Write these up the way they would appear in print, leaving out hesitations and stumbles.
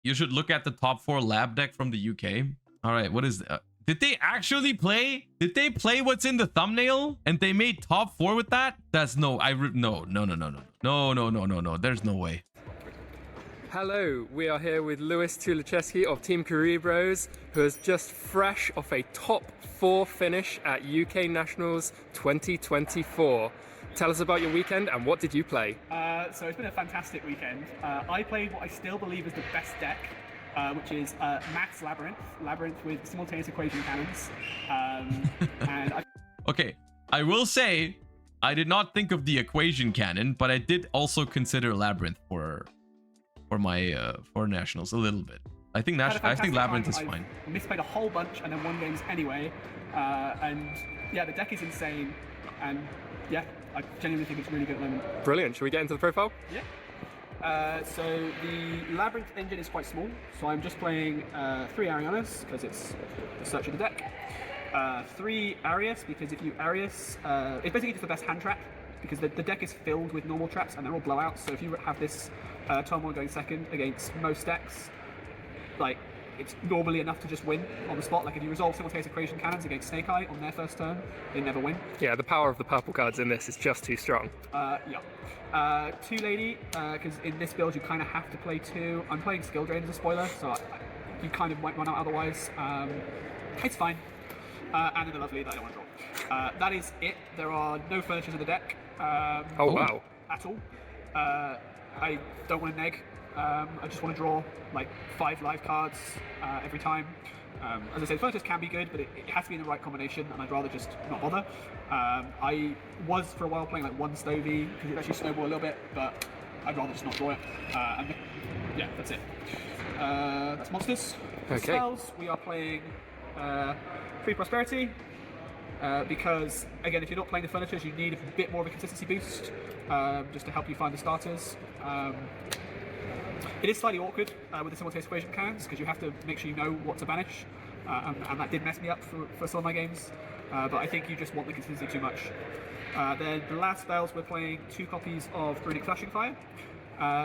You should look at the top 4 lab deck from the UK. All right, what is that? Did they actually play? Did they play what's in the thumbnail and they made top 4 with that? That's no, no. There's no way. Hello, we are here with Lewis Tulicheski of Team Career Bros, who is just fresh off a top 4 finish at UK Nationals 2024. Tell us about your weekend and what did you play? So it's been a fantastic weekend. I played what I still believe is the best deck, which is Maths Labyrinth with simultaneous equation cannons. Okay, I will say I did not think of the equation cannon, but I did also consider Labyrinth for my for nationals a little bit. I think Labyrinth is fine. I misplayed a whole bunch and then won games anyway. And yeah, the deck is insane. And yeah, I genuinely think it's really good at the moment. Brilliant. Shall we get into the profile? Yeah. So the Labyrinth engine is quite small. So I'm just playing 3 Arianas because it's the search of the deck. 3 Arias because if you Arias, it's basically just the best hand trap because the deck is filled with normal traps and they're all blowouts. So if you have this turmoil going second against most decks, like it's normally enough to just win on the spot. Like if you resolve simultaneous equation cannons against Snake Eye on their first turn, they never win. Yeah, the power of the purple cards in this is just too strong. Yeah. 2 Lady, because in this build you kind of have to play 2. I'm playing Skill Drain as a spoiler, so you kind of might run out otherwise. It's fine. And then the Lovely that I don't want to draw. That is it. There are no furnitures in the deck. Oh wow. At all. I don't want to neg. I just want to draw like 5 live cards every time. As I said, furnitures can be good, but it has to be in the right combination, and I'd rather just not bother. I was for a while playing like 1 Stovey because it actually snowball a little bit, but I'd rather just not draw it. Yeah, that's it. That's monsters. For okay. Spells, we are playing 3 Prosperity. Because again, if you're not playing the furnitures, you need a bit more of a consistency boost just to help you find the starters. It is slightly awkward with the simultaneous equation cannons because you have to make sure you know what to banish, and that did mess me up for some of my games. But I think you just want the consistency too much. Then the last spells, we're playing 2 copies of Runic Flashing Fire.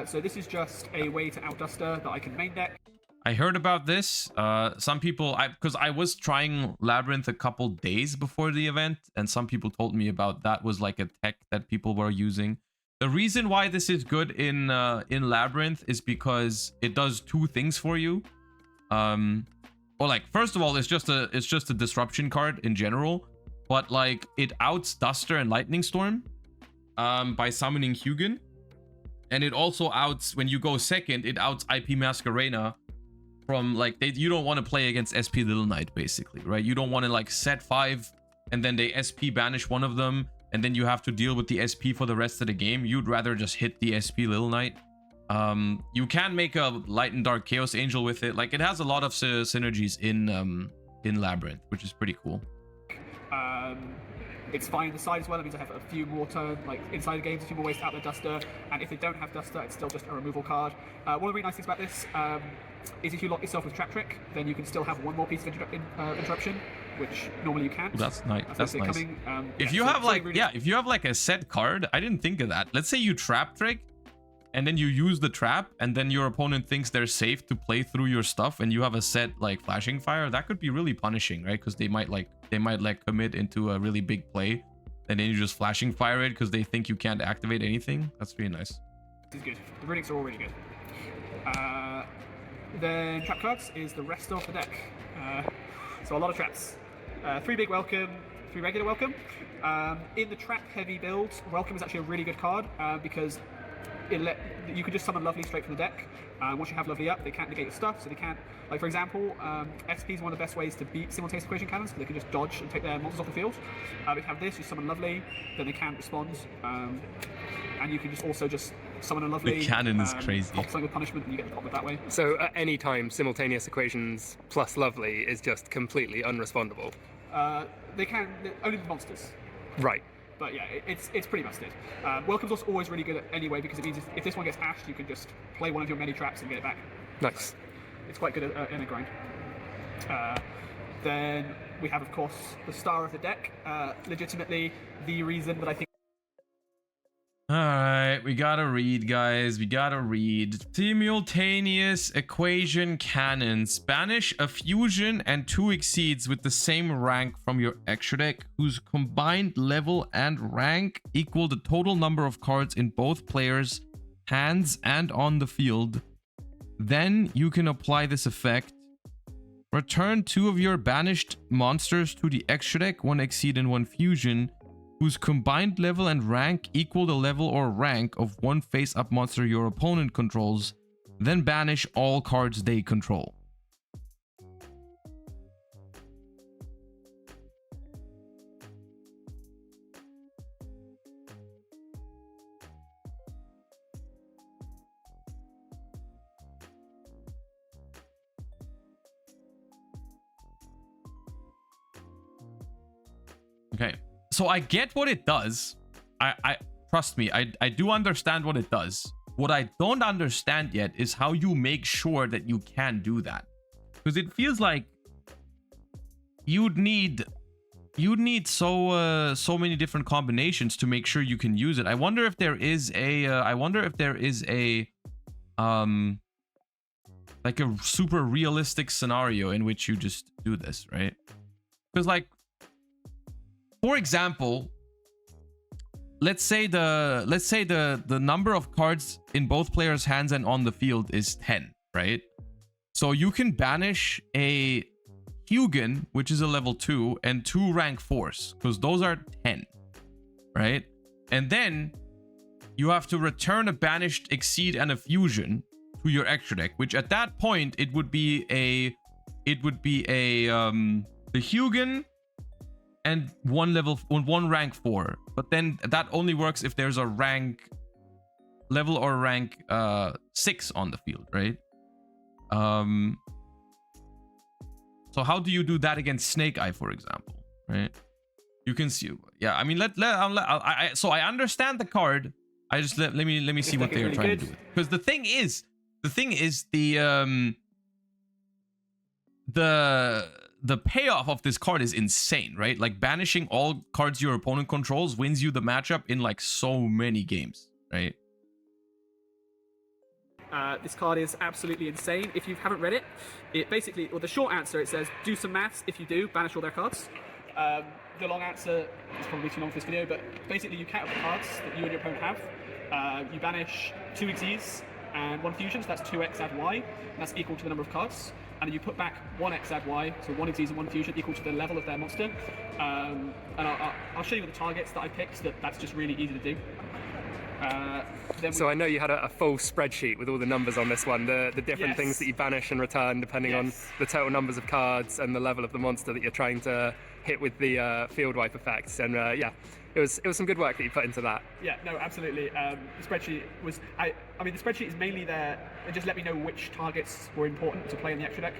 So this is just a way to outduster that I can main deck. I heard about this. Some people, because I was trying Labyrinth a couple days before the event, and some people told me about that was like a tech that people were using. The reason why this is good in Labyrinth is because it does 2 things for you. Well, like first of all, it's just a disruption card in general, but like it outs Duster and Lightning Storm by summoning Hugin, and it also outs when you go second. It outs IP Masquerena. From like you don't want to play against SP Little Knight basically, right? You don't want to like set 5 and then they SP banish one of them and then you have to deal with the SP for the rest of the game. You'd rather just hit the SP Little Knight. You can make a Light and Dark Chaos Angel with it. Like it has a lot of synergies in Labyrinth, which is pretty cool. It's fine in the side as well. It means I have a few more turn, like inside the games, a few more ways to out their Duster. And if they don't have Duster, it's still just a removal card. One of the really nice things about this is if you lock yourself with Trap Trick, then you can still have 1 more piece of interruption, which normally you can't. That's nice. That's nice. Coming, if you have like if you have like a set card, I didn't think of that. Let's say you Trap Trick, and then you use the trap, and then your opponent thinks they're safe to play through your stuff, and you have a set like Flashing Fire. That could be really punishing, right? Because they might commit into a really big play, and then you just Flashing Fire it because they think you can't activate anything. That's really nice. This is good. The Runics are all really good. Then trap cards is the rest of the deck. So a lot of traps. 3 big welcome, 3 regular welcome. In the trap heavy build, welcome is actually a really good card because you can just summon Lovely straight from the deck. Once you have Lovely up, they can't negate your stuff, so they can't. Like for example, SP is one of the best ways to beat simultaneous equation cannons because they can just dodge and take their monsters off the field. If you have this, you summon Lovely, then they can't respond, and you can just also just summon a Lovely. The cannon is crazy. Pop something with punishment, and you get the pop that way. So at any time, simultaneous equations plus Lovely is just completely unrespondable. They can only the monsters. Right. But yeah, it's pretty busted. Welcome's also always really good anyway because it means if this one gets ashed, you can just play one of your many traps and get it back. Nice. So it's quite good in a grind. Then we have, of course, the star of the deck. Legitimately, the reason that I think All right, we gotta read, guys. We gotta read. Simultaneous equation cannons. Banish a fusion and 2 exceeds with the same rank from your extra deck, whose combined level and rank equal the total number of cards in both players' hands and on the field. Then you can apply this effect. Return 2 of your banished monsters to the extra deck, 1 exceed and 1 fusion, whose combined level and rank equal the level or rank of 1 face-up monster your opponent controls. Then banish all cards they control. Okay. So I get what it does. I trust me, I do understand what it does. What I don't understand yet is how you make sure that you can do that. Because it feels like you'd need so many different combinations to make sure you can use it. I wonder if there is a like a super realistic scenario in which you just do this, right? Because like, for example, let's say the number of cards in both players' hands and on the field is 10, right? So you can banish a Hugin, which is a level 2, and 2 rank 4s, because those are 10, right? And then you have to return a banished Exceed and a Fusion to your extra deck, which at that point it would be the Hugin and one rank 4, but then that only works if there's a rank level or rank 6 on the field, right? So how do you do that against Snake Eye, for example, right? You can see, yeah. I mean, so I understand the card. I just let me see what they are trying to do. Because the thing is the payoff of this card is insane, right? Like banishing all cards your opponent controls wins you the matchup in like so many games, right? This card is absolutely insane. If you haven't read it, it basically, well, the short answer, it says do some maths. If you do, banish all their cards. The long answer is probably too long for this video, but basically you count up the cards that you and your opponent have. You banish 2 Xyz and 1 Fusion, so that's 2x add y, and that's equal to the number of cards. And then you put back 1x add y, so 1 Xyz and 1 Fusion equal to the level of their monster. And I'll show you the targets that I picked, that's just really easy to do. So I know you had a full spreadsheet with all the numbers on this one, the different things that you banish and return depending on the total numbers of cards and the level of the monster that you're trying to hit with the field wipe effects. And yeah, it was some good work that you put into that. Yeah, no, absolutely. The spreadsheet was, I mean, the spreadsheet is mainly there, it just let me know which targets were important to play in the extra deck.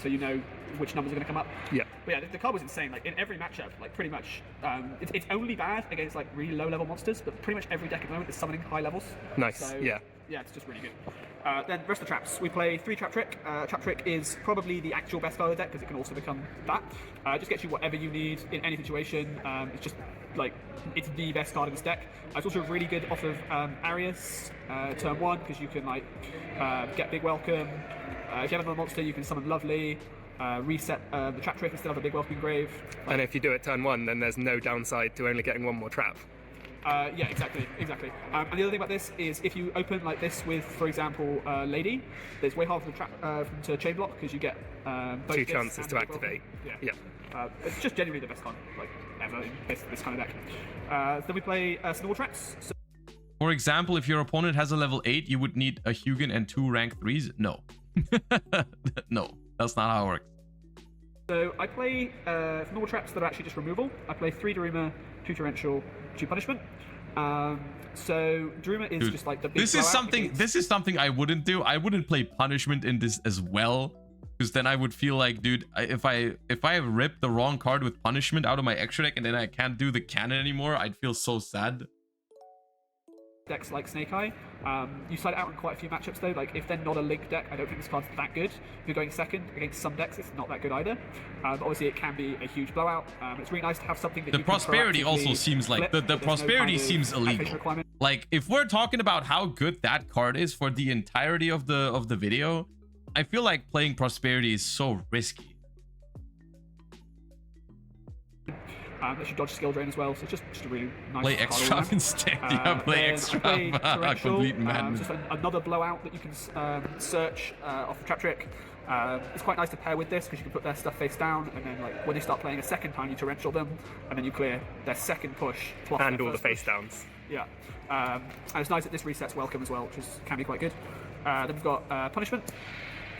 So you know which numbers are going to come up. Yeah. But yeah, the card was insane. Like in every matchup, like pretty much, it's only bad against like really low level monsters, but pretty much every deck at the moment is summoning high levels. Nice. So, yeah, it's just really good. Then rest of the traps. We play 3 Trap Trick. Trap Trick is probably the actual best card of the deck because it can also become that. Just gets you whatever you need in any situation. It's just like, it's the best card in this deck. It's also really good off of Arius, turn 1, because you can like get Big Welcome. If you have another monster, you can summon Lovely, reset the Trap Trick instead of a Big Welcoming Grave. And if you do it turn 1, then there's no downside to only getting 1 more trap. Yeah, exactly. And the other thing about this is if you open like this with, for example, Lady, it's way harder to chain block because you get both 2 chances to activate. Yeah. It's just genuinely the best card, like, ever in this kind of deck. Then we play Snowball Traps. So for example, if your opponent has a level 8, you would need a Hugin and 2 rank 3s. No. No, that's not how it works. So I play normal traps that are actually just removal. I play 3 Daruma, 2 Torrential, 2 Punishment. So Daruma is just like the big This is something I wouldn't do. I wouldn't play Punishment in this as well, because then I would feel like, dude, if I rip the wrong card with Punishment out of my extra deck and then I can't do the cannon anymore, I'd feel so sad. decks like Snake Eye. You slide it out in quite a few matchups though. Like if they're not a Link deck, I don't think this card's that good. If you're going second against some decks, it's not that good either. But obviously, it can be a huge blowout. It's really nice to have something that The you can prosperity also proactively seems like flip, the but there's no prosperity kind of seems activation illegal. requirement. Like if we're talking about how good that card is for the entirety of the video, I feel like playing prosperity is so risky. That should dodge skill drain as well, so just a really nice Play card all extra around. instead. Yeah, play Then extra. I played Torrential, Complete madness. just another blowout that you can search off the trap trick. It's quite nice to pair with this because you can put their stuff face down, and then like when they start playing a second time, you torrential them, and then you clear their second push plus And their all the first face push. downs. Yeah, and it's nice that this resets welcome as well, which can be quite good. Then we've got punishment.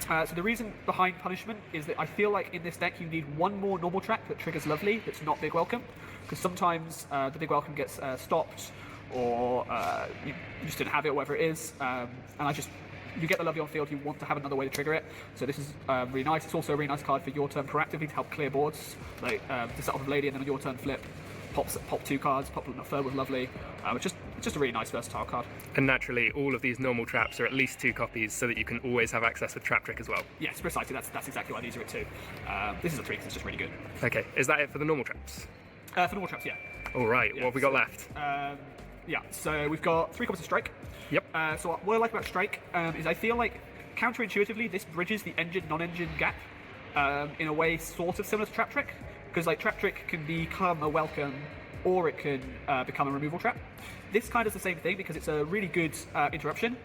So the reason behind punishment is that I feel like in this deck you need one more normal track that triggers lovely that's not big welcome, because sometimes the big welcome gets stopped, or you just didn't have it, or whatever it is, and you get the lovely on field, you want to have another way to trigger it. So this is really nice. It's also a really nice card for your turn proactively to help clear boards, like to set off with Lady, and then on your turn flip, pop 2 cards, pop a third with lovely. Just a really nice versatile card. And naturally, all of these normal traps are at least 2 copies so that you can always have access with Trap Trick as well. Yes, precisely. That's exactly why these are it too. This is a 3 because it's just really good. Okay, is that it for the normal traps? For normal traps, yeah. All right, Yeah, what have we got left? Yeah, so we've got 3 copies of Strike. Yep. So what I like about Strike is I feel like counterintuitively this bridges the engine non-engine gap in a way sort of similar to Trap Trick, because like Trap Trick can become a welcome or it can become a removal trap. This kind of is the same thing because it's a really good interruption,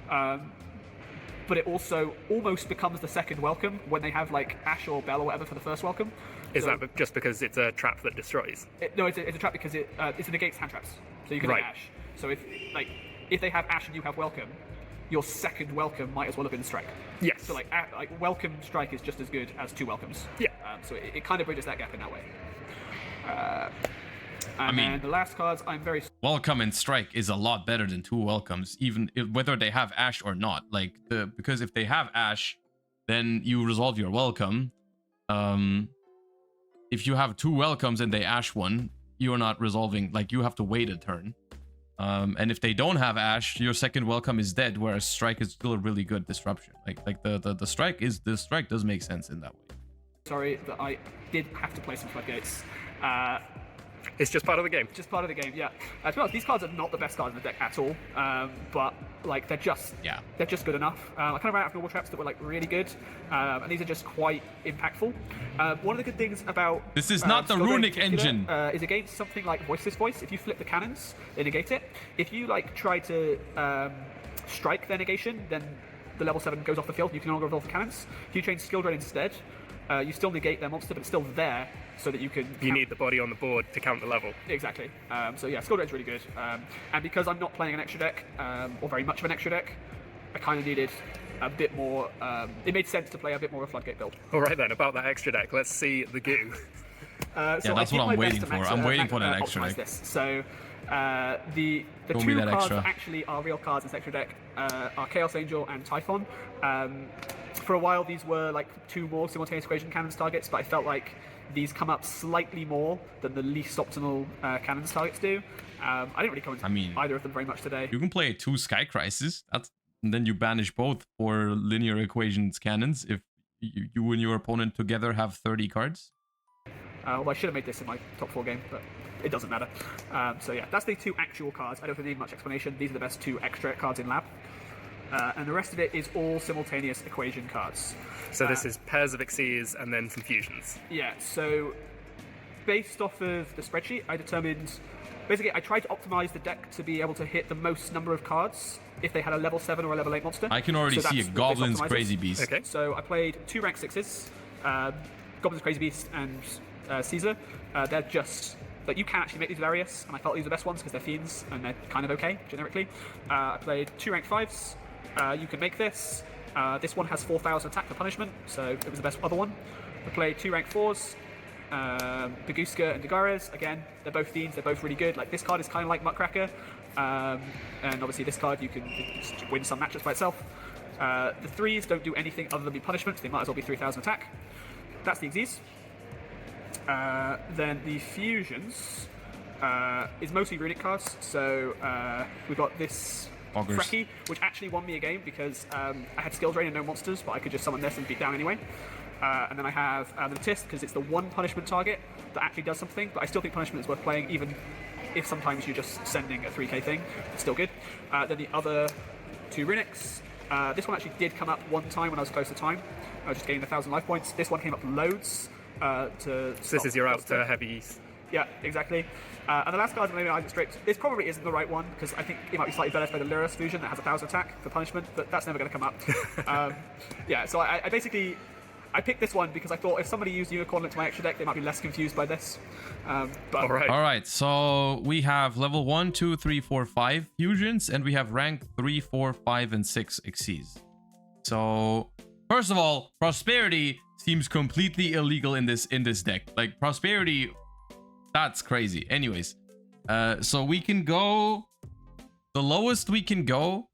but it also almost becomes the second welcome when they have like Ash or Bell or whatever for the first welcome. Is So- that just because it's a trap that destroys? No, it's a trap because it negates hand traps. So you can Right. hit Ash. So if they have Ash and you have Welcome, your second Welcome might as well have been Strike. Yes. So like Welcome Strike is just as good as 2 Welcomes. Yeah. So it kind of bridges that gap in that way. I mean- then the last cards, I'm very Welcome and Strike is a lot better than 2 welcomes, even whether they have Ash or not. Like because if they have Ash, then you resolve your welcome. If you have 2 welcomes and they Ash one, you're not resolving. Like you have to wait a turn. And if they don't have Ash, your second welcome is dead, whereas Strike is still a really good disruption. Like the strike does make sense in that way. sorry that I did have to play some floodgates. It's just part of the game. Just part of the game, yeah. To be honest, these cards are not the best cards in the deck at all, but like they're just good enough. I kind of ran out of normal traps that were like really good, and these are just quite impactful. One of the good things about This is not the Skull Drain in runic particular, engine. is against something like Voiceless Voice. If you flip the cannons, they negate it. If you like try to strike their negation, then the level 7 goes off the field. You can no longer resolve the cannons. If you change Skill Drain instead, you still negate their monster, but it's still there, so that you can. You need the body on the board to count the level. Exactly. So yeah, Skill Drain's really good. And because I'm not playing an extra deck, or very much of an extra deck, I kind of needed a bit more. It made sense to play a bit more of a floodgate build. All right then, about that extra deck, let's see the goo. So I that's did what I'm my waiting best to for. max- I'm waiting for that optimize extra deck. This. So the Show me 2 that cards extra. that actually are real cards in this extra deck are Chaos Angel and Typhon. For a while, these were like 2 more simultaneous equation cannons targets, but I felt like these come up slightly more than the least optimal cannons targets do. I didn't really come into either of them very much today. You can play 2 Sky Crisis. And then you banish both for linear equations cannons if you and your opponent together have 30 cards. Well, I should have made this in my top 4 game, but it doesn't matter. So yeah, that's the 2 actual cards. I don't think they need much explanation. These are the best 2 extra cards in lab. And the rest of it is all simultaneous equation cards. So this is pairs of Xyz and then some fusions. Yeah, so based off of the spreadsheet, I determined... Basically, I tried to optimize the deck to be able to hit the most number of cards if they had a level 7 or a level 8 monster. I can already So see a that's what this Goblin's optimizes. Crazy Beast. Okay. So I played 2 rank 6s, Goblin's Crazy Beast and Caesar. They're just... But you can actually make these various, and I felt these were the best ones because they're fiends and they're kind of okay, generically. I played 2 rank 5s. You can make this. This one has 4,000 attack for punishment, so it was the best other one. I played 2 rank 4s. Baguska and Dagares, again, they're both fiends, they're both really good. Like, this card is kind of like Muckracker, and obviously this card you can just win some matches by itself. The 3s don't do anything other than be punishment, they might as well be 3,000 attack. That's the Xyz. Then the fusions, is mostly runic cards. So we've got this Augurs. Freki, which actually won me a game because I had skill drain and no monsters, but I could just summon this and beat down anyway. And then I have the Tisk, because it's the one punishment target that actually does something, but I still think punishment is worth playing, even if sometimes you're just sending a 3k thing. It's still good. Then the other two runics. This one actually did come up one time when I was close to time. I was just getting 1,000 life points. This one came up loads. So this is your out to heavies. Yeah, exactly. And the last card, Millennium Eyes Strict, this probably isn't the right one, because I think it might be slightly better by the Lyris fusion that has 1,000 attack for punishment, but that's never going to come up. Yeah, so I basically... I picked this one because I thought if somebody used Unicorn into my extra deck, they might be less confused by this. But All right. All right, so we have level 1, 2, 3, 4, 5 fusions, and we have rank 3, 4, 5, and 6 exceeds. So, first of all, Prosperity seems completely illegal in this deck. Like, Prosperity, that's crazy. Anyways, so we can go... The lowest we can go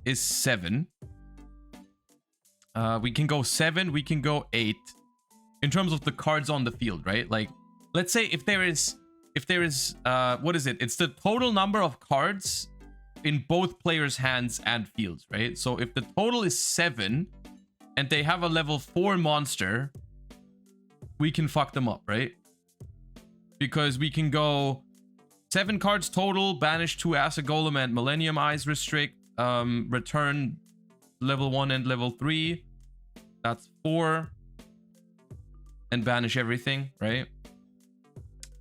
is 7. We can go 7, we can go 8 in terms of the cards on the field, right? Like, let's say if there is what is it? It's the total number of cards in both players' hands and fields, right? So if the total is 7 and they have a level 4 monster, we can fuck them up, right? Because we can go 7 cards total, banish 2 Acid Golem and Millennium Eyes restrict, return level 1 and level 3. That's 4. And banish everything, right?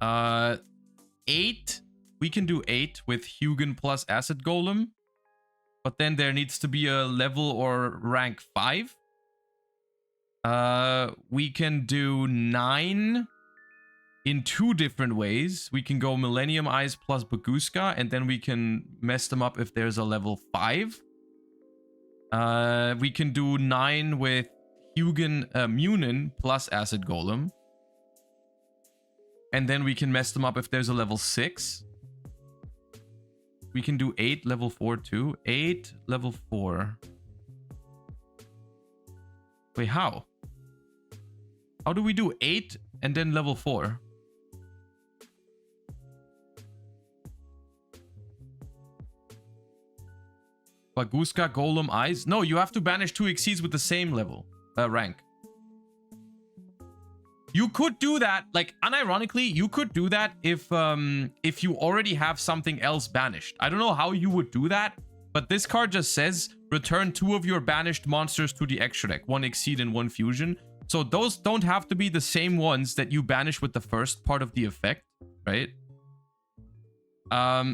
8. We can do 8 with Hugin plus Acid Golem. But then there needs to be a level or rank 5. We can do 9 in 2 different ways. We can go Millennium Eyes plus Baguska, and then we can mess them up if there's a level 5. We can do 9 with Hugin Munin plus Acid Golem. And then we can mess them up if there's a level 6. We can do 8 level 4 too. 8 level 4. Wait, how? How do we do 8 and then level 4? Baguska, Golem, Eyes? No, you have to banish 2 exceeds with the same level, rank. You could do that, like, unironically, you could do that if you already have something else banished. I don't know how you would do that, but this card just says, return 2 of your banished monsters to the extra deck. 1 exceed and 1 fusion. So those don't have to be the same ones that you banish with the first part of the effect, right?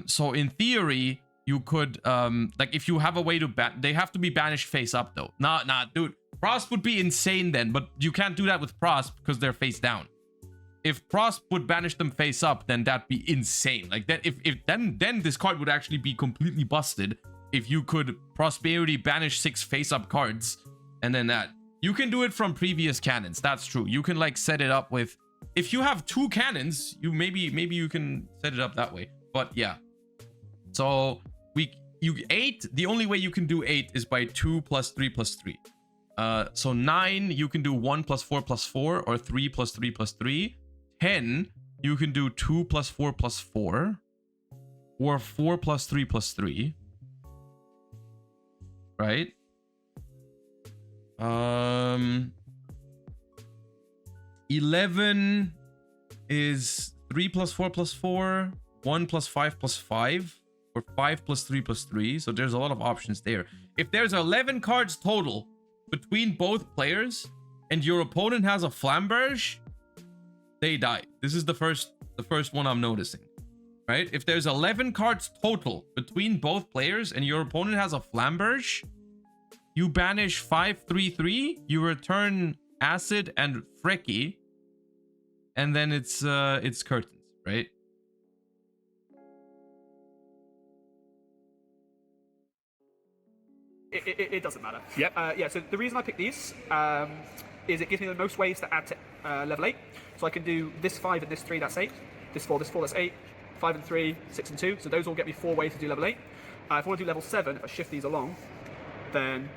So in theory... You could, like, if you have a way to they have to be banished face up, though. Nah, dude. Prosp would be insane then, but you can't do that with Prosp because they're face down. If Prosp would banish them face up, then that'd be insane. Like, that, then this card would actually be completely busted if you could Prosperity banish 6 face up cards, and then that. You can do it from previous cannons, that's true. You can, like, set it up with... If you have 2 cannons, you maybe you can set it up that way. But, yeah. So... 8, the only way you can do 8 is by 2 plus 3 plus 3. So 9, you can do 1 plus 4 plus 4, or 3 plus 3 plus 3. 10, you can do 2 plus 4 plus 4, or 4 plus 3 plus 3. Right? 11 is 3 plus 4 plus 4, 1 plus 5 plus 5. Or 5 plus 3 plus 3. So there's a lot of options there. If there's 11 cards total between both players and your opponent has a Flamberge, they die. This is the first one I'm noticing. Right? If there's 11 cards total between both players and your opponent has a Flamberge, you banish 5/3/3, you return Acid and Freki, and then it's curtains, right? It doesn't matter. Yep. Yeah, so the reason I picked these is it gives me the most ways to add to level 8. So I can do this 5 and this 3, that's 8. This 4, that's 8. 5 and 3, 6 and 2. So those all get me 4 ways to do level 8. If I want to do level 7, if I shift these along, then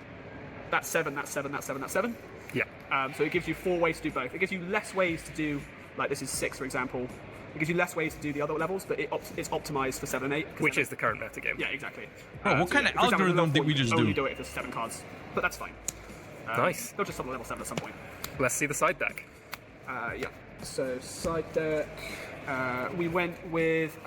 that's 7, that's 7, that's 7, that's 7. Yeah. So it gives you 4 ways to do both. It gives you less ways to do, like this is 6, for example. It gives you less ways to do the other levels, but it's optimized for 7 and 8. Which is the current meta game. Yeah, exactly. Bro, what kind of for example, algorithm level did 4, we you just can only do? do it if there's 7 cards, but that's fine. Nice. They'll just summon level 7 at some point. Let's see the side deck. Yeah. So side deck, we went with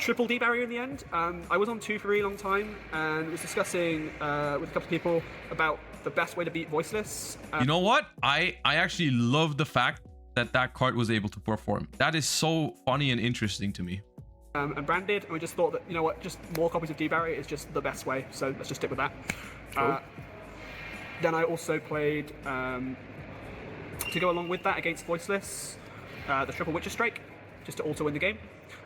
triple D barrier in the end. I was on 2 for a really long time and was discussing with a couple of people about the best way to beat voiceless. You know what? I actually love the fact that that card was able to perform. That is so funny and interesting to me. And branded, and we just thought that, you know what, just more copies of D barrier is just the best way. So let's just stick with that. Cool. Then I also played to go along with that against voiceless, the triple Witcher Strike, just to auto win the game.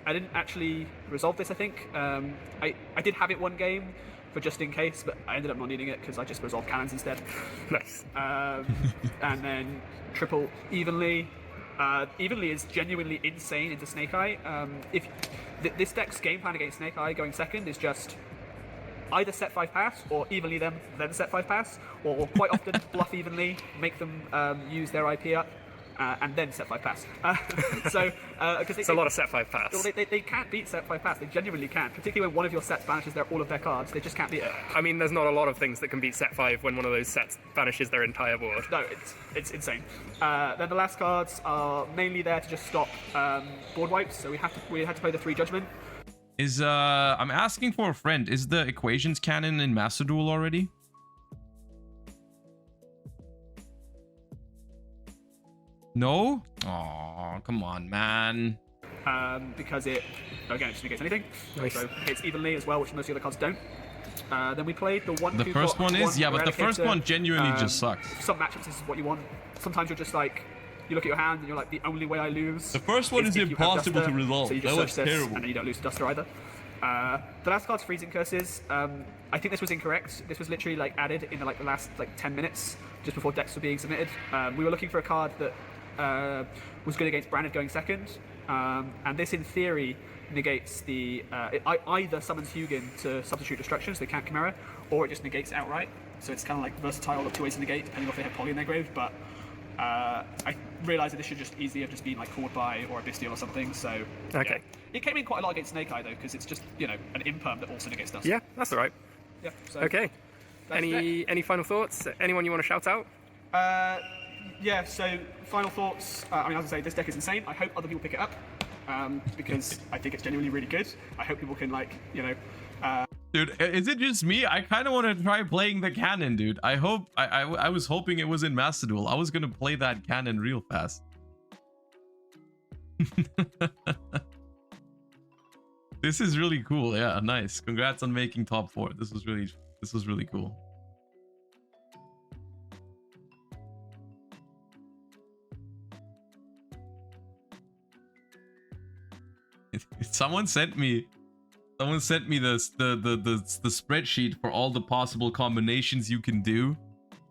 I didn't actually resolve this, I think. I did have it one game for just in case, but I ended up not needing it because I just resolved cannons instead. Nice. And then triple evenly. Evenly is genuinely insane into Snake Eye. This deck's game plan against Snake Eye going second is just either set 5 pass or evenly then set 5 pass, or quite often bluff evenly, make them use their IP up, and then set 5 pass. Because It's a lot of set 5 pass. they can't beat set 5 pass. They genuinely can't, particularly when one of your sets banishes all of their cards. They just can't beat it. I mean, there's not a lot of things that can beat set 5 when one of those sets vanishes their entire board. No, it's insane. Then the last cards are mainly there to just stop board wipes. So we had to play the 3 Judgment. I'm asking for a friend. Is the equations cannon in Master Duel already? No? Oh, come on, man. Because it just negates anything. Nice. So it's evenly as well, which most of the other cards don't. Then we played the one. The who first got one is, yeah, but the first Eradicator. one genuinely just sucks. Some matchups, this is what you want. Sometimes you're just like, you look at your hand and you're like, the only way I lose. The first one is if you have impossible Duster. to resolve. So you just That was search this, terrible. and then you don't lose to Duster either. The last card's Freezing Curses. I think this was incorrect. This was literally like added in the last 10 minutes, just before decks were being submitted. We were looking for a card that was good against Branded going second, and this in theory negates it either summons Hugin to substitute destruction, so they can't Chimera, or it just negates it outright. So it's kind of like versatile of 2 ways to negate, depending on if they have Poly in their grave. But I realised that this should just easily have just been like called by or a Bestial or something. So Okay. yeah. It came in quite a lot against Snake Eye though, because it's just an imperm that also negates Dust. Yeah, that's all right. Yeah. So Okay. that's it. Any final thoughts? Anyone you want to shout out? Yeah, so final thoughts. As I say, this deck is insane. I hope other people pick it up because I think it's genuinely really good. I hope people can Dude, is it just me? I kind of want to try playing the cannon, dude. I was hoping it was in Master Duel. I was going to play that cannon real fast. This is really cool. Yeah, nice. Congrats on making top 4. This was really cool. Someone sent me the spreadsheet for all the possible combinations you can do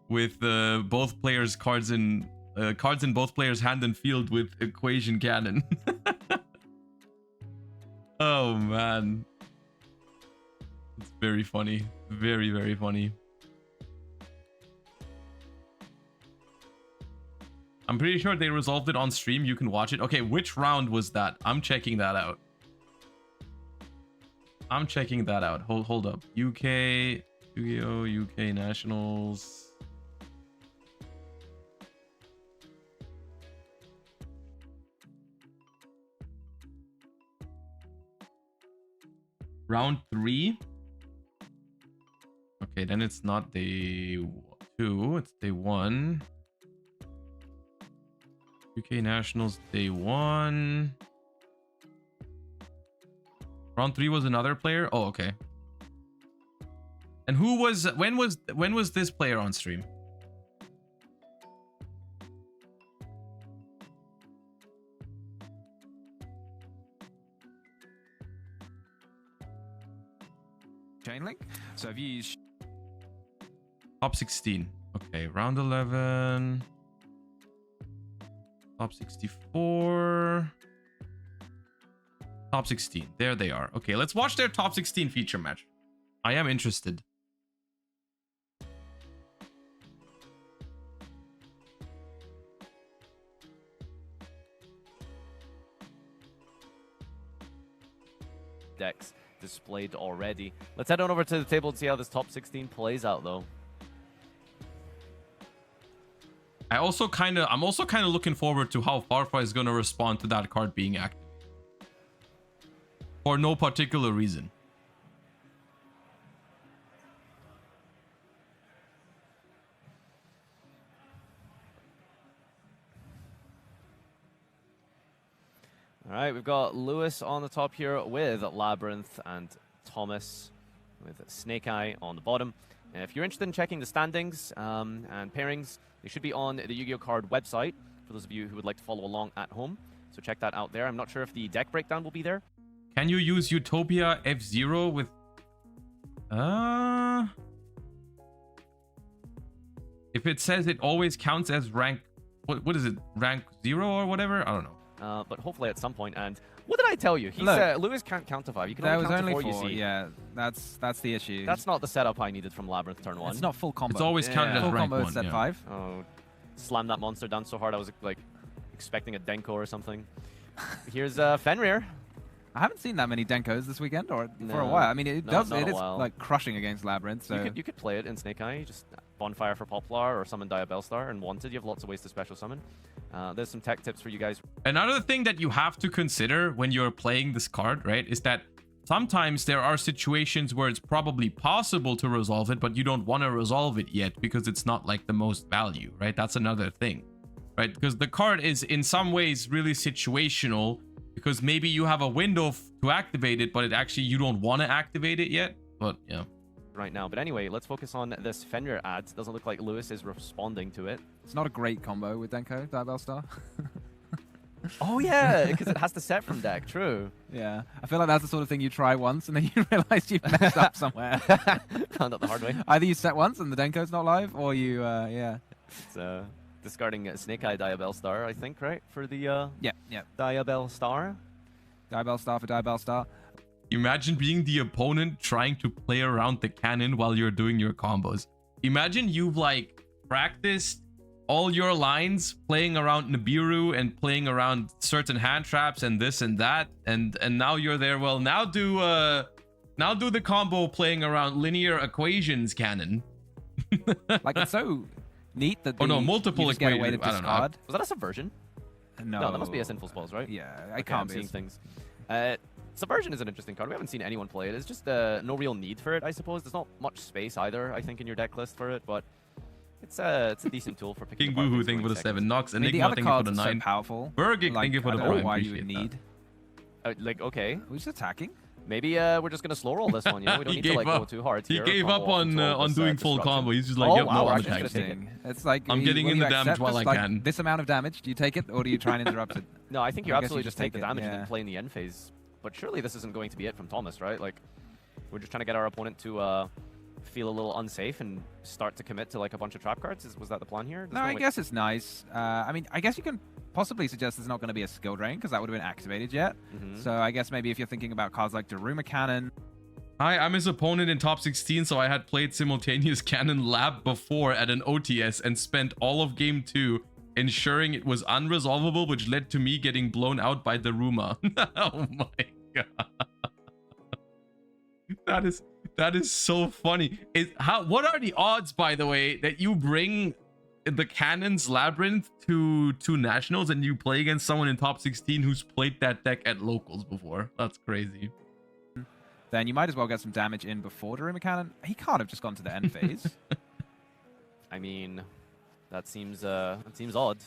with both players' cards in both players' hand and field with equation cannon. Oh man, it's very funny, very, very funny. I'm pretty sure they resolved it on stream. You can watch it. Okay, which round was that? I'm checking that out. Hold up. UK, Yugioh, UK Nationals. Round 3. Okay, then it's not day 2, it's day 1. UK Nationals day 1. Round 3 was another player. Oh, okay. And when was this player on stream? Chain link. So if you use Top 16. Okay, round 11. Top 64. Top 16. There they are. Okay, let's watch their top 16 feature match. I am interested. decks displayed already. Let's head on over to the table and see how this top 16 plays out, though. I'm also kind of looking forward to how Farfar is going to respond to that card being active. For no particular reason. All right, we've got Lewis on the top here with Labyrinth and Thomas with Snake Eye on the bottom. And if you're interested in checking the standings and pairings, they should be on the Yu-Gi-Oh card website for those of you who would like to follow along at home. So check that out there. I'm not sure if the deck breakdown will be there. Can you use Utopia F0 with... If it says it always counts as rank... What is it? Rank 0 or whatever? I don't know. But hopefully at some point. And what did I tell you? He Look, said Lewis can't count to 5. You can only count to 4, you see. Yeah, that's the issue. That's not the setup I needed from Labyrinth turn 1. It's not full combo. It's always counted as full rank combo 1. is set Yeah. 5. Oh, slam that monster down so hard I was like expecting a Denko or something. Here's Fenrir. I haven't seen that many Denkos this weekend or for a No. while. I mean, it No, does. not It a is while. like crushing against Labyrinth. So You could play it in Snake Eye, just Bonfire for Poplar or summon Diabellstar and Wanted. You have lots of ways to special summon. There's some tech tips for you guys. Another thing that you have to consider when you're playing this card, right, is that sometimes there are situations where it's probably possible to resolve it, but you don't want to resolve it yet because it's not like the most value, right? That's another thing, right? Because the card is in some ways really situational because maybe you have a window to activate it, but it actually you don't want to activate it yet. But yeah. Right now. But anyway, let's focus on this Fenrir ad. Doesn't look like Lewis is responding to it. it's not a great combo with Denko, Diabellstar. Oh yeah, because it has to set from deck. True. Yeah, I feel like that's the sort of thing you try once and then you realize you've messed up somewhere. Found out the hard way. Either you set once and the Denko's not live, or you, yeah. It's discarding Snake Eye Diabellstar, I think, right? For the Yeah. Diabellstar. Diabellstar for Diabellstar. Imagine being the opponent trying to play around the cannon while you're doing your combos. Imagine you've like practiced all your lines playing around Nibiru and playing around certain hand traps and this and that, and now you're there. Well, now do the combo playing around linear equations cannon. Like, it's so neat that Oh no, you multiple just get away to equations. I don't know. discard. Was that a subversion? No, that must be a Sinful Spells, right? Yeah, I Okay, can't I'm be. seeing things. Subversion is an interesting card. We haven't seen anyone play it. It's just no real need for it, I suppose. There's not much space either, I think, in your deck list for it, but it's a decent tool for picking King apart Boohoo, things thank you for going the seconds. 7. Nox, I mean, the Enigma, other thank you for cards the are so 9. powerful. Bergig, Like, thank you for I the don't know prime. why you would Appreciate that. need. Like, okay, We're just attacking. maybe we're just gonna slow roll this one. You know, we don't He need to like gave go up. too hard. He here, gave combo up off into all on this, doing full disruption. combo. He's just like, Oh, yep, wow, no, we're I'm actually just gonna attacking. take it. It's like I'm getting will in you the damage accept while this? I Like, can. This amount of damage, do you take it or do you try and interrupt it? No, I think you I guess absolutely you just just take the take it, damage and yeah. then play in the end phase. But surely this isn't going to be it from Thomas, right? Like, we're just trying to get our opponent to feel a little unsafe and start to commit to like a bunch of trap cards. Was that the plan here? No, I guess it's nice. I mean, I guess you can possibly suggest there's not going to be a skill drain because that would have been activated yet. So I guess maybe if you're thinking about cards like Daruma Cannon. Hi, I'm his opponent in top 16, so I had played simultaneous Cannon Lab before at an OTS and spent all of game 2 ensuring it was unresolvable, which led to me getting blown out by the Daruma. Oh my god. That is so funny. What are the odds, by the way, that you bring the Cannon's Labyrinth to Nationals and you play against someone in top 16 who's played that deck at locals before? That's crazy. Then you might as well get some damage in before Daruma Cannon. He can't have just gone to the end phase. I mean, that seems odd.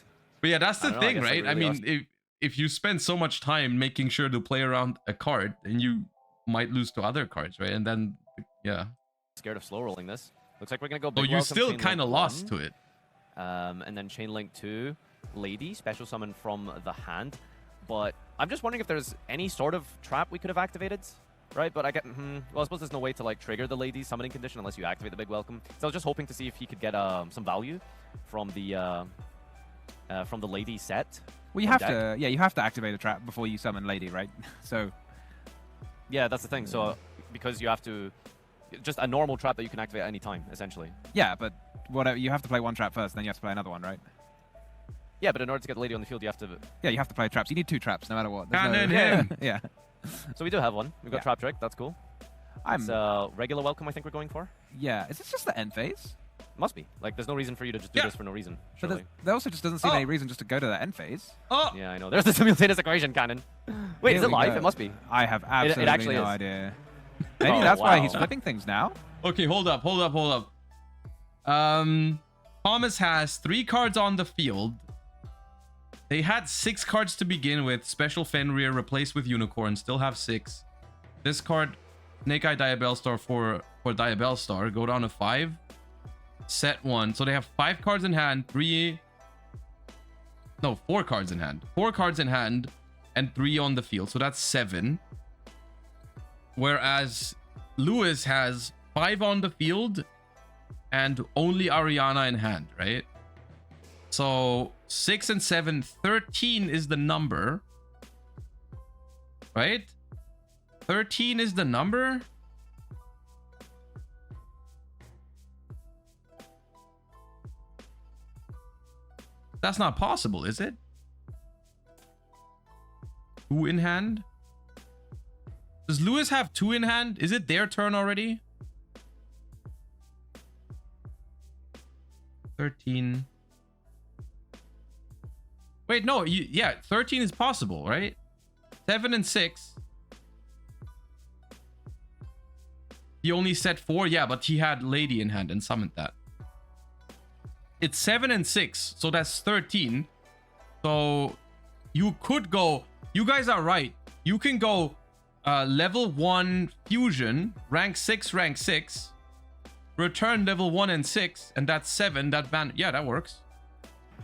But yeah, that's the I don't know, I thing, guess right? that I really mean, if you spend so much time making sure to play around a card, then you might lose to other cards, right? And then, yeah. Scared of slow rolling this. Looks like we're gonna go. So Big you're Welcome, still Chain kind of Link lost 1, to it. and then Chain Link 2, Lady, special summon from the hand. But I'm just wondering if there's any sort of trap we could have activated, right? But I get, well, I suppose there's no way to like trigger the Lady summoning condition unless you activate the Big Welcome. So I was just hoping to see if he could get some value from the Lady set. Well, you on have deck. to, yeah, you have to activate a trap before you summon Lady, right? So Yeah, that's the thing. So because you have to, just a normal trap that you can activate at any time, essentially. yeah, but whatever, you have to play one trap first, then you have to play another one, right? Yeah, but in order to get the Lady on the field, you have to. Yeah, you have to play traps. You need 2 traps, no matter what. There's Cannon no... him. Yeah. So we do have one. We've got Yeah. Trap Trick. That's cool. I'm It's regular welcome, I think we're going for. yeah. Is this just the end phase? Must be. Like, there's no reason for you to just do Yeah. this for no reason, But surely. there also just doesn't seem Oh. any reason just to go to the end phase. Oh, Yeah, I know. There's the simultaneous equation cannon. Wait, Here is it we live? go. It must be. I have absolutely actually no is. idea. Maybe Oh, that's why wow. he's flipping things now. okay. Hold up. Thomas has 3 cards on the field. They had 6 cards to begin with. Special Fenrir replaced with Unicorn. Still have 6. This card, Snake Eye Diabellstar for Diabellstar. Go down to 5. Set 1. So they have 5 cards in hand. 4 cards in hand. 4 cards in hand and 3 on the field. So that's 7. Whereas Lewis has 5 on the field and only Ariana in hand, right? So 6 and 7, 13 is the number, right? 13 is the number. That's not possible, is it? 2 in hand? Does Lewis have 2 in hand? Is it their turn already? 13. Wait, no, yeah, 13 is possible, right? 7 and 6. He only set 4, yeah, but he had Lady in hand and summoned that. It's 7 and 6, so that's 13. So you could go, you guys are right. You can go level 1 fusion, rank 6, return level 1 and 6, and that's 7. Yeah, that works.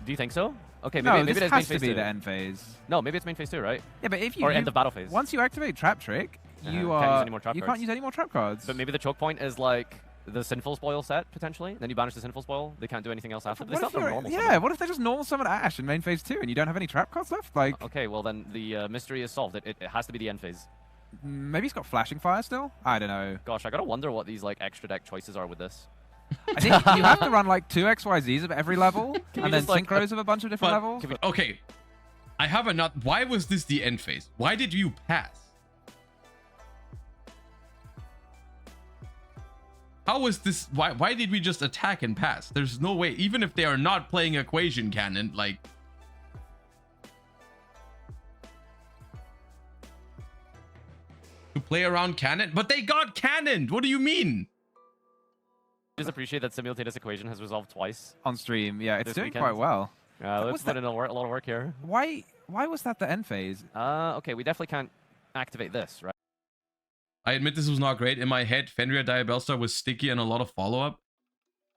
Do you think so? Okay, No, maybe this it is has main to phase be 2. the end phase. No, maybe it's main phase 2, right? Yeah, but if you Or end of battle phase. once you activate Trap Trick, You you can't use any more trap you cards. can't use any more trap cards. But maybe the choke point is like the Sinful Spoil set, potentially. Then you banish the Sinful Spoil. They can't do anything else after. They What still if have you're- normal yeah, summon. what if they just normal summon Ash in main phase 2 and you don't have any trap cards left? Like, Okay, well then the mystery is solved. It has to be the end phase. maybe he's got Flashing Fire still? I don't know. Gosh, I gotta wonder what these like extra deck choices are with this. I think you have to run like 2 XYZs of every level we and then just, like, synchros of a bunch of different But- levels. Okay, I have a nut. Why was this the end phase? Why did you pass? How was this? Why did we just attack and pass? There's no way. Even if they are not playing Equation Cannon, like... To play around Cannon? But they got cannoned! What do you mean? Just appreciate that Simultaneous Equation has resolved twice. On stream, yeah, it's This doing weekend. quite well. Let's what's put in a lot of work here. Why was that the end phase? Okay, we definitely can't activate this, right? I admit this was not great. In my head, Fenrir Diabellstar was sticky and a lot of follow-up.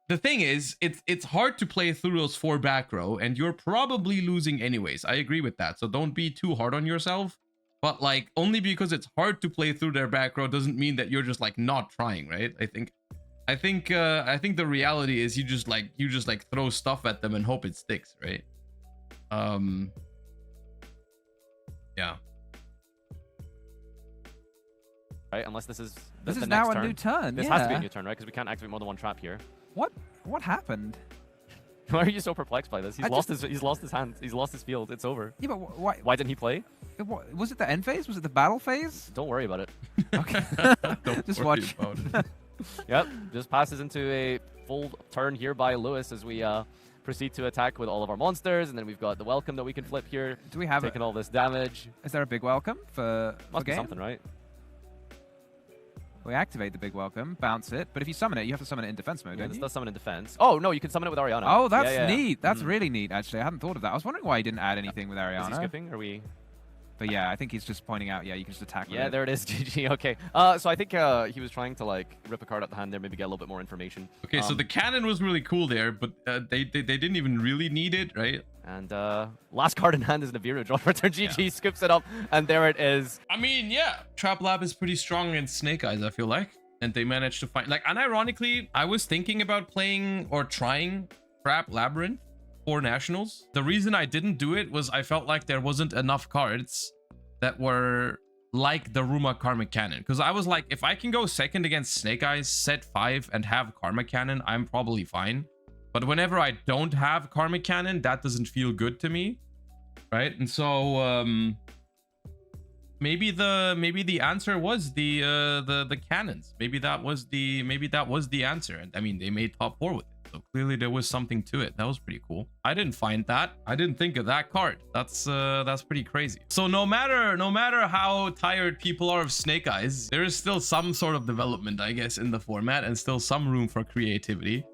The thing is, it's hard to play through those 4 back row, and you're probably losing anyways. I agree with that, so don't be too hard on yourself. But like, only because it's hard to play through their back row doesn't mean that you're just like not trying, right? I think the reality is you just like throw stuff at them and hope it sticks, right? Yeah. Right, unless this is This the is next now a turn. new turn. This yeah. has to be a new turn, right? Because we can't activate more than 1 trap here. What happened? Why are you so perplexed by this? He's I lost his hand. He's lost his field. It's over. Yeah, but why? Why didn't he play? Was it the end phase? Was it the battle phase? Don't worry about it. Okay. Don't Just worry watch. about it. Yep, just passes into a full turn here by Lewis as we proceed to attack with all of our monsters, and then we've got the welcome that we can flip here, Do we have taking all this damage. Is there a big welcome for Must be game? something, right? We activate the big welcome, bounce it, but if you summon it, you have to summon it in defense mode, Yeah, don't this you? does summon in defense. Oh no, you can summon it with Ariana. Oh, that's Yeah, yeah, yeah. neat. That's Mhm. really neat, actually. I hadn't thought of that. I was wondering why he didn't add anything with Is he Ariana. skipping? Are we? But yeah, I think he's just pointing out, yeah, you can just attack with Yeah, it. there it is. GG. Okay. So I think he was trying to like rip a card out the hand there, maybe get a little bit more information. Okay, so the cannon was really cool there, but they didn't even really need it, right? And last card in hand is Nibiru. Draw return. GG scoops it up, and there it is. I mean, yeah, Trap Lab is pretty strong against Snake Eyes, I feel like. And they managed to find, like, unironically, I was thinking about playing or trying Trap Labyrinth for Nationals. The reason I didn't do it was I felt like there wasn't enough cards that were like the Ruma Karmic Cannon. Because I was like, if I can go second against Snake Eyes, set 5, and have Karmic Cannon, I'm probably fine. But whenever I don't have Karmic Cannon, that doesn't feel good to me. Right? And so, maybe the answer was the cannons. Maybe that was the answer. And I mean, they made top 4 with it. So clearly there was something to it. That was pretty cool. I didn't find that. I didn't think of that card. That's pretty crazy. So no matter how tired people are of Snake Eyes, there is still some sort of development, I guess, in the format and still some room for creativity.